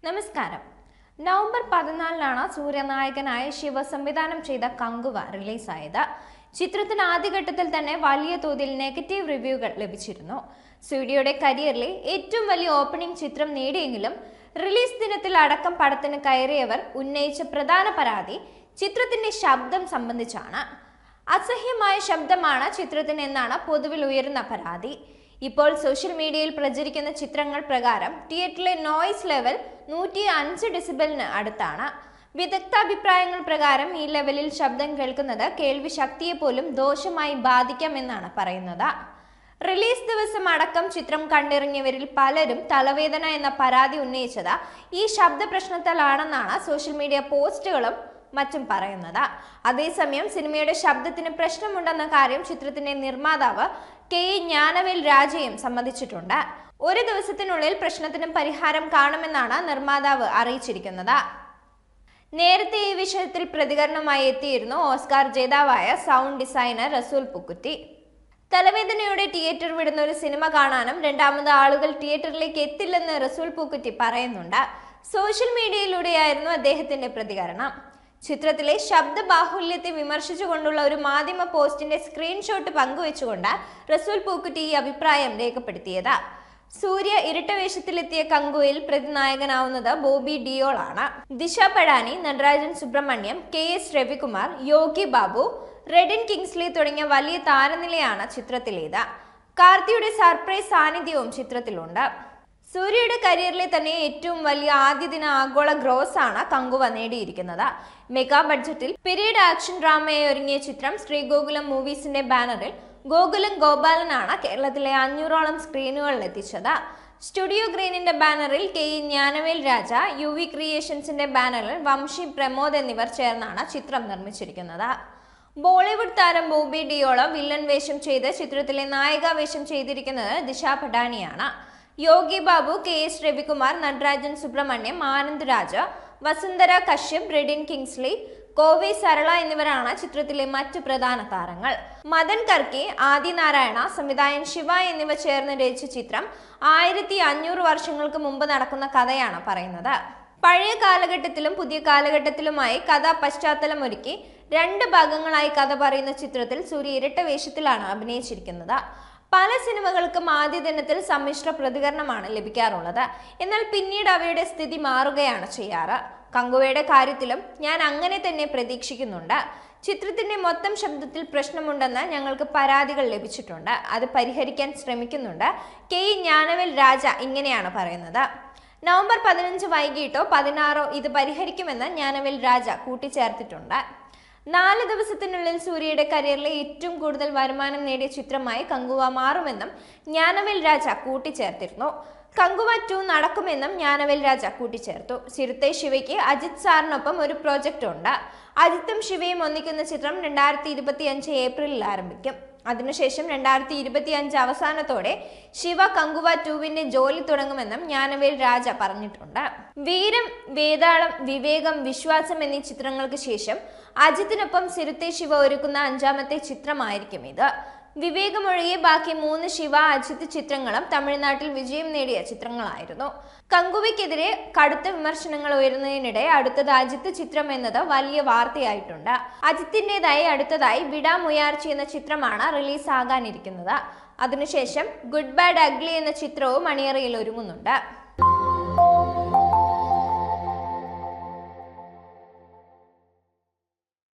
നമസ്കാരം. നവംബർ 14-നാണ് സൂര്യനായകനായ ശിവ സംവിധാനം ചെയ്ത കങ്കുവ റിലീസായത്. ചിത്രത്തിന് ആദ്യഘട്ടത്തിൽ തന്നെ വലിയ തോതിൽ നെഗറ്റീവ് റിവ്യൂകൾ ലഭിച്ചിരുന്നു. സൂര്യയുടെ കരിയറിലെ ഏറ്റവും വലിയ ഓപ്പണിംഗ് ചിത്രം നേടിയെങ്കിലും റിലീസ് ദിനത്തിൽ അടക്കം പടത്തിന് കയറിയവർ ഉന്നയിച്ച പ്രധാന പരാതി ചിത്രത്തിന്റെ ശബ്ദം സംബന്ധിച്ചാണ്. അസഹ്യമായ ശബ്ദമാണ് ചിത്രത്തിന് എന്നാണ് പൊതുവിൽ ഉയരുന്ന പരാതി. ഇപ്പോൾ സോഷ്യൽ മീഡിയയിൽ പ്രചരിക്കുന്ന ചിത്രങ്ങൾ പ്രകാരം തിയേറ്ററിലെ നോയ്സ് ലെവൽ 105 ഡെസിബലിന് അടുത്താണ്. വിദഗ്ധാഭിപ്രായങ്ങൾ പ്രകാരം ഈ ലെവലിൽ ശബ്ദം കേൾക്കുന്നത് കേൾവി ശക്തിയെ പോലും ദോഷമായി ബാധിക്കാമെന്നാണ് പറയുന്നത്. റിലീസ് ദിവസം അടക്കം ചിത്രം കണ്ടിറങ്ങിയവരിൽ പലരും തലവേദന എന്ന പരാതി ഉന്നയിച്ചത് ഈ ശബ്ദ പ്രശ്നത്താലാണെന്നാണ് സോഷ്യൽ മീഡിയ പോസ്റ്റുകളും മറ്റും പറയുന്നത്. അതേസമയം സിനിമയുടെ ശബ്ദത്തിന് പ്രശ്നമുണ്ടെന്ന കാര്യം ചിത്രത്തിന്റെ നിർമ്മാതാവ് കെ ജ്ഞാനവേൽ രാജയും സമ്മതിച്ചിട്ടുണ്ട്. ഒരു ദിവസത്തിനുള്ളിൽ പ്രശ്നത്തിന് പരിഹാരം കാണുമെന്നാണ് നിർമ്മാതാവ് അറിയിച്ചിരിക്കുന്നത്. നേരത്തെ ഈ വിഷയത്തിൽ പ്രതികരണമായി എത്തിയിരുന്നു ഓസ്കാർ ജേതാവായ സൗണ്ട് ഡിസൈനർ റസൂൽ പൂക്കുറ്റി. തലവേദനയോടെ തിയേറ്റർ വിടുന്ന ഒരു സിനിമ കാണാനും രണ്ടാമത് ആളുകൾ തിയേറ്ററിലേക്ക് എത്തില്ലെന്ന് റസൂൽ പൂക്കുറ്റി പറയുന്നുണ്ട്. സോഷ്യൽ മീഡിയയിലൂടെയായിരുന്നു അദ്ദേഹത്തിന്റെ പ്രതികരണം. ചിത്രത്തിലെ ശബ്ദ ബാഹുല്യത്തെ വിമർശിച്ചുകൊണ്ടുള്ള ഒരു മാധ്യമ പോസ്റ്റിന്റെ സ്ക്രീൻഷോട്ട് പങ്കുവെച്ചുകൊണ്ട് റസൂൽ പൂക്കുറ്റി ഈ അഭിപ്രായം രേഖപ്പെടുത്തിയത്. സൂര്യ ഇരട്ടവേഷത്തിലെത്തിയ കങ്കുവയിൽ പ്രതിനായകനാവുന്നത് ബോബി ഡിയോൾ ആണ്. ദിശ പടാനി, നടരാജൻ സുബ്രഹ്മണ്യം, KS രവികുമാർ, യോഗി ബാബു, റെഡിൻ കിങ്സ്ലി തുടങ്ങിയ വലിയ താരനിലയാണ് ചിത്രത്തിലേത്. കാർത്തിയുടെ സർപ്രൈസ് സാന്നിധ്യവും ചിത്രത്തിലുണ്ട്. സൂര്യയുടെ കരിയറിലെ തന്നെ ഏറ്റവും വലിയ ആദ്യദിന ആഗോള ഗ്രോസ് ആണ് കങ്കുവ നേടിയിരിക്കുന്നത്. മെഗാ ബഡ്ജറ്റിൽ പീരീഡ് ആക്ഷൻ ഡ്രാമയായി ഒരുങ്ങിയ ചിത്രം ശ്രീഗോകുലം മൂവീസിന്റെ ബാനറിൽ ഗോകുലം ഗോപാലനാണ് കേരളത്തിലെ 500ഓളം സ്ക്രീനുകളിൽ എത്തിച്ചത്. സ്റ്റുഡിയോ ഗ്രീനിന്റെ ബാനറിൽ കെ ജ്ഞാനവേൽ രാജ, UV ക്രിയേഷൻസിന്റെ ബാനറിൽ വംശി പ്രമോദ് എന്നിവർ ചേർന്നാണ് ചിത്രം നിർമ്മിച്ചിരിക്കുന്നത്. ബോളിവുഡ് താരം ബോബി ഡിയോൾ വില്ലൻ വേഷം ചെയ്ത് ചിത്രത്തിലെ നായികാവേഷം ചെയ്തിരിക്കുന്നത് ദിശ പടാനിയാണ്. യോഗി ബാബു, KS രവികുമാർ, നടരാജൻ സുബ്രഹ്മണ്യം, ആനന്ദ് രാജ, വസുന്ധര കശ്യപ്, റെഡിൻ കിങ്സ്ലി, കോവി സരള എന്നിവരാണ് ചിത്രത്തിലെ മറ്റു പ്രധാന താരങ്ങൾ. മദൻ കർക്കെ, ആദിനാരായണ, സംവിധായകൻ ശിവ എന്നിവ ചേർന്ന് രചിച്ച ചിത്രം 1500 വർഷങ്ങൾക്ക് മുമ്പ് നടക്കുന്ന കഥയാണ് പറയുന്നത്. പഴയ കാലഘട്ടത്തിലും പുതിയ കാലഘട്ടത്തിലുമായി കഥാ പശ്ചാത്തലം ഒരുക്കി 2 ഭാഗങ്ങളായി കഥ പറയുന്ന ചിത്രത്തിൽ സൂര്യ ഇരട്ട വേഷത്തിലാണ് അഭിനയിച്ചിരിക്കുന്നത്. പല സിനിമകൾക്കും ആദ്യ ദിനത്തിൽ സമ്മിശ്ര പ്രതികരണമാണ് ലഭിക്കാറുള്ളത്. എന്നാൽ പിന്നീട് അവയുടെ സ്ഥിതി മാറുകയാണ് ചെയ്യാറ്. കങ്കുവയുടെ കാര്യത്തിലും ഞാൻ അങ്ങനെ തന്നെ പ്രതീക്ഷിക്കുന്നുണ്ട്. ചിത്രത്തിന്റെ മൊത്തം ശബ്ദത്തിൽ പ്രശ്നമുണ്ടെന്ന് ഞങ്ങൾക്ക് പരാതികൾ ലഭിച്ചിട്ടുണ്ട്. അത് പരിഹരിക്കാൻ ശ്രമിക്കുന്നുണ്ട്. കെ ജ്ഞാനവേൽ രാജ ഇങ്ങനെയാണ് പറയുന്നത്. നവംബർ 15 വൈകിട്ടോ 16 ഇത് പരിഹരിക്കുമെന്ന് ജ്ഞാനവേൽ രാജ കൂട്ടിച്ചേർത്തിട്ടുണ്ട്. 4 ദിവസത്തിനുള്ളിൽ സൂര്യയുടെ കരിയറിലെ ഏറ്റവും കൂടുതൽ വരുമാനം നേടിയ ചിത്രമായി കങ്കുവ മാറുമെന്നും ജ്ഞാനവേൽ രാജ കൂട്ടിച്ചേർത്തിരുന്നു. കങ്കുവ 2 നടക്കുമെന്നും ജ്ഞാനവേൽ രാജ കൂട്ടിച്ചേർത്തു. ചിരുത്തെ ശിവയ്ക്ക് അജിത് സാറിനൊപ്പം ഒരു പ്രോജക്റ്റ് ഉണ്ട്. അജിത്തും ശിവയും ഒന്നിക്കുന്ന ചിത്രം 2025 ഏപ്രിലിൽ ആരംഭിക്കും. അതിനുശേഷം 2025 അവസാനത്തോടെ ശിവ കങ്കുവ 2വിന്റെ ജോലി തുടങ്ങുമെന്നും ജ്ഞാനവേൽ രാജ പറഞ്ഞിട്ടുണ്ട്. വീരം, വേതാളം, വിവേകം, വിശ്വാസം എന്നീ ചിത്രങ്ങൾക്ക് ശേഷം അജിത്തിനൊപ്പം ചിരുത്തെ ശിവ ഒരുക്കുന്ന 5ാമത്തെ ചിത്രമായിരിക്കും ഇത്. വിവേകമൊഴികെ ബാക്കി 3 ശിവ അജിത്ത് ചിത്രങ്ങളും തമിഴ്നാട്ടിൽ വിജയം നേടിയ ചിത്രങ്ങളായിരുന്നു. കങ്കുവയ്ക്കെതിരെ കടുത്ത വിമർശനങ്ങൾ ഉയരുന്നതിനിടെ അടുത്തത് അജിത്ത് ചിത്രം എന്നത് വലിയ വാർത്തയായിട്ടുണ്ട്. അജിത്തിൻ്റെതായി അടുത്തതായി വിടാ മുയാർച്ചി എന്ന ചിത്രമാണ് റിലീസ് ആകാനിരിക്കുന്നത്. അതിനുശേഷം ഗുഡ് ബാഡ് അഗ്ലി എന്ന ചിത്രവും അണിയറയിൽ ഒരുങ്ങുന്നുണ്ട്.